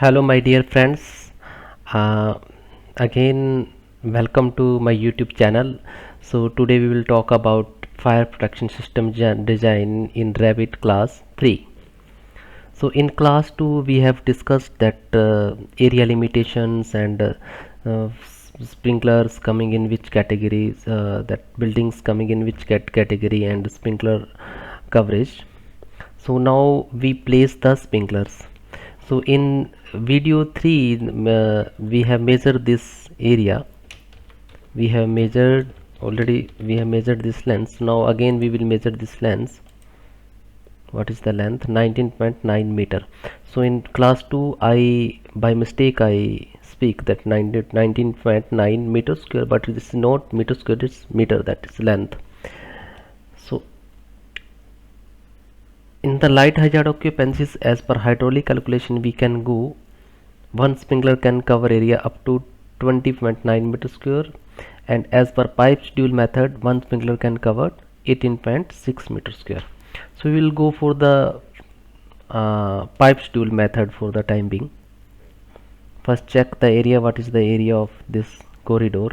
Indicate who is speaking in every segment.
Speaker 1: Hello, my dear friends. Uh, Again, welcome to my YouTube channel. So, today we will talk about fire protection system design in Revit class 3. So, in class 2, we have discussed that area limitations and sprinklers coming in which categories, that buildings coming in which category, and sprinkler coverage. So now we place the sprinklers. So in video 3 we have measured this area. We have measured already, we have measured this length. Now again we will measure this length. What is the length? 19.9 meter. So in class 2 I by mistake I speak that 19.9 meter square, but it is not meter square, it's meter, that is length. So in the light hazard occupancies, as per hydraulic calculation, we can go one sprinkler can cover area up to 20.9 meter square, and as per pipe schedule method, one sprinkler can cover 18.6 meter square. So we will go for the pipe schedule method for the time being. First check the area, what is the area of this corridor.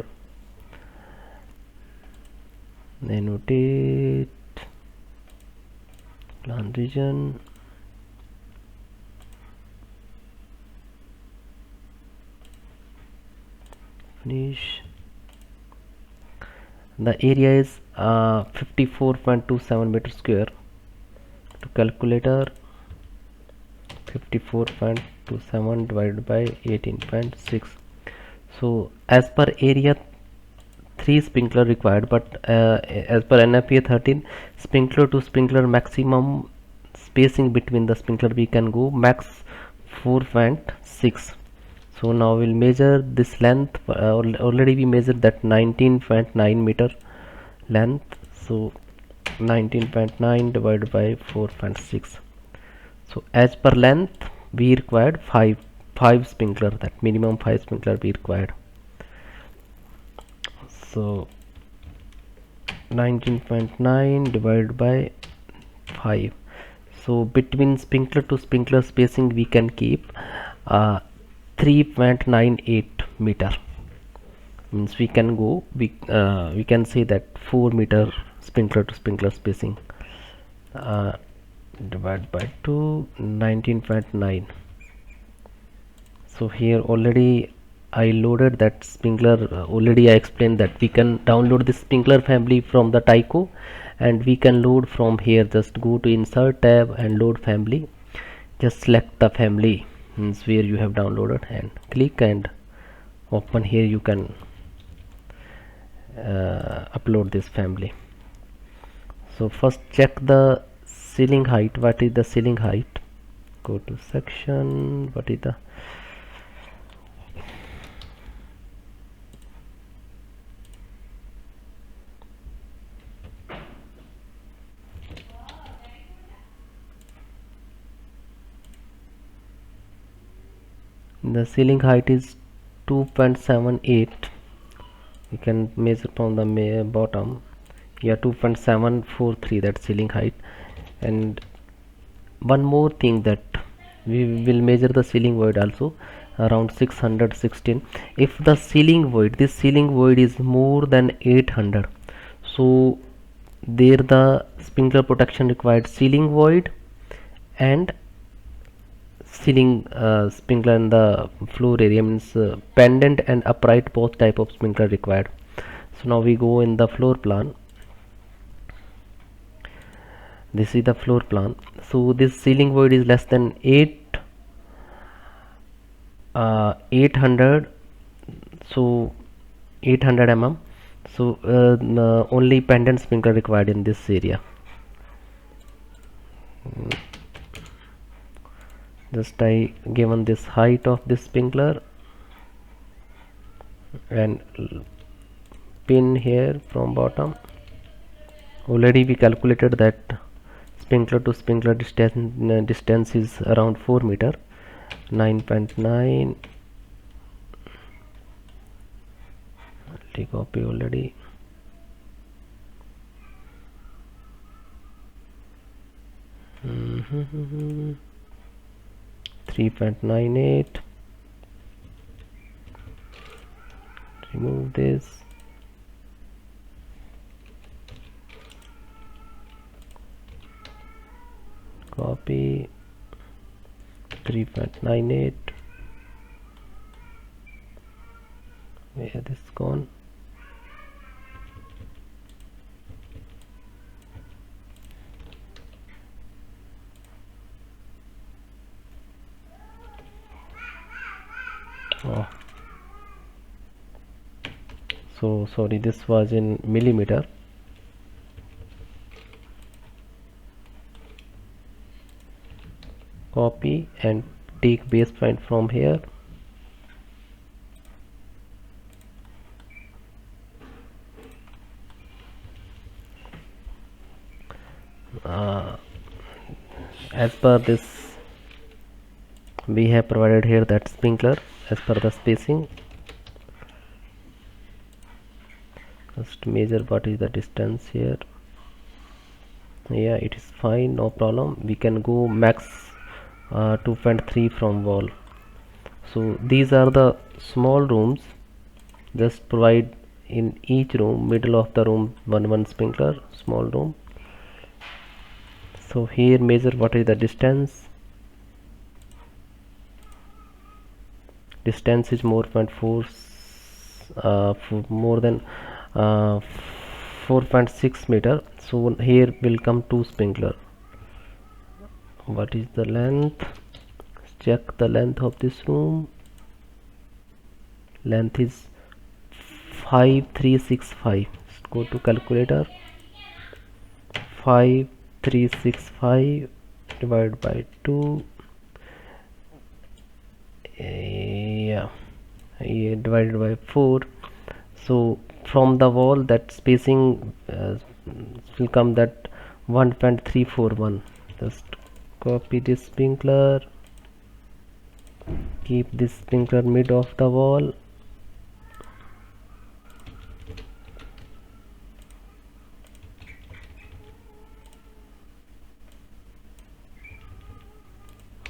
Speaker 1: Annotate plan region. Finish. The area is 54.27 meter square. To calculator, 54.27 divided by 18.6. So as per area, 3 sprinkler required, but as per NFPA 13, sprinkler to sprinkler maximum spacing between the sprinkler we can go max 4.6. So now we'll measure this length. Already we measured that 19.9 meter length. So 19.9 divided by 4.6. So as per length we required five sprinkler, that minimum 5 sprinkler we required. So 19.9 divided by 5. So between sprinkler to sprinkler spacing we can keep 3.98 meter. Means we can go, we can say that 4 meter sprinkler to sprinkler spacing. Divided by 2, 19.9. So here already I loaded that sprinkler. Already I explained that we can download this sprinkler family from the Tyco, and we can load from here. Just go to insert tab and load family. Just select the family, means where you have downloaded, and click and open. Here you can upload this family. So first check the ceiling height. What is the ceiling height? Go to section. What is the ceiling height is 2.78. You can measure from the bottom. Yeah, 2.743, that ceiling height. And one more thing, that we will measure the ceiling void also, around 616. If the ceiling void, this ceiling void is more than 800, so there the sprinkler protection required ceiling void and ceiling sprinkler in the floor area, means pendant and upright, both type of sprinkler required. So now we go in the floor plan. This is the floor plan. So this ceiling void is less than 800. So 800 mm. So only pendant sprinkler required in this area. Just I given this height of this sprinkler and pin here from bottom. Already we calculated that sprinkler to sprinkler distance is around 4 meter. 9.9. Copy already. 3.98. Remove this. Copy 3.98. Where this gone? Oh, so sorry, this was in millimeter. Copy and take base point from here. As per this, we have provided here that sprinkler as per the spacing. Just measure what is the distance here. Yeah, it is fine, no problem. We can go max 2.3 from wall. So these are the small rooms. Just provide in each room, middle of the room, one sprinkler, small room. So here measure what is the distance. Distance is more than 4.6 meter. So here will come two sprinkler. What is the length? Check the length of this room. Length is 5365. Go to calculator. 5365 divided by 2. Yeah, divided by 4. So from the wall, that spacing will come that 1.341. Just copy this sprinkler, keep this sprinkler mid of the wall.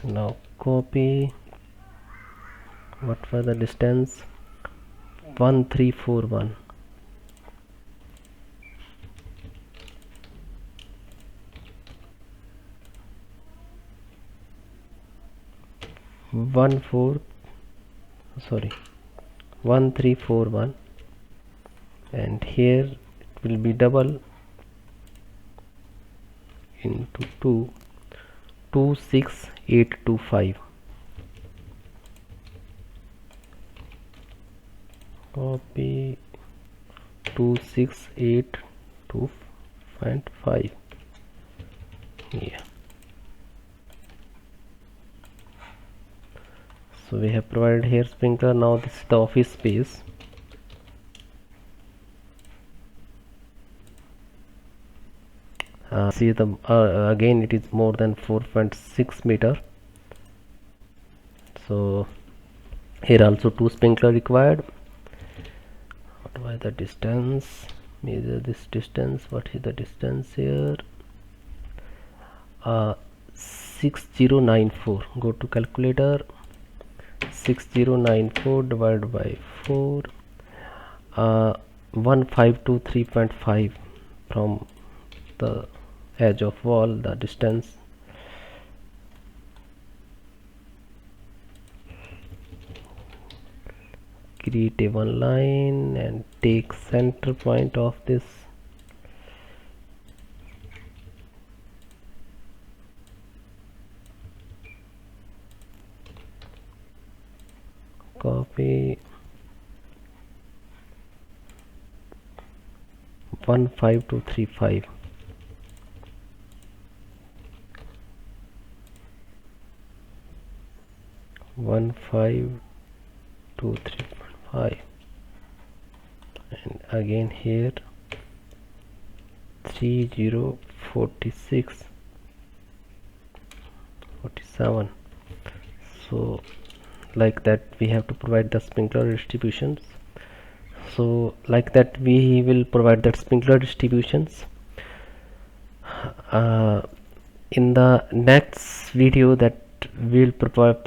Speaker 1: Now copy. What was the distance? 1341. One four, sorry, 1341, and here it will be double into 2, 26825. Copy 26825. Yeah. So we have provided here sprinkler. Now this is the office space. See the again it is more than 4.6 meter. So here also two sprinkler required. What was the distance? Measure this distance. What is the distance here? 6094. Go to calculator. 6094 divided by 4. 1523.5 from the edge of wall, the distance. Create a one line and take center point of this. Copy 15235. One 523.5, and again here 3046.47. So like that we have to provide the sprinkler distributions. So like that we will provide that sprinkler distributions. In the next video that we'll provide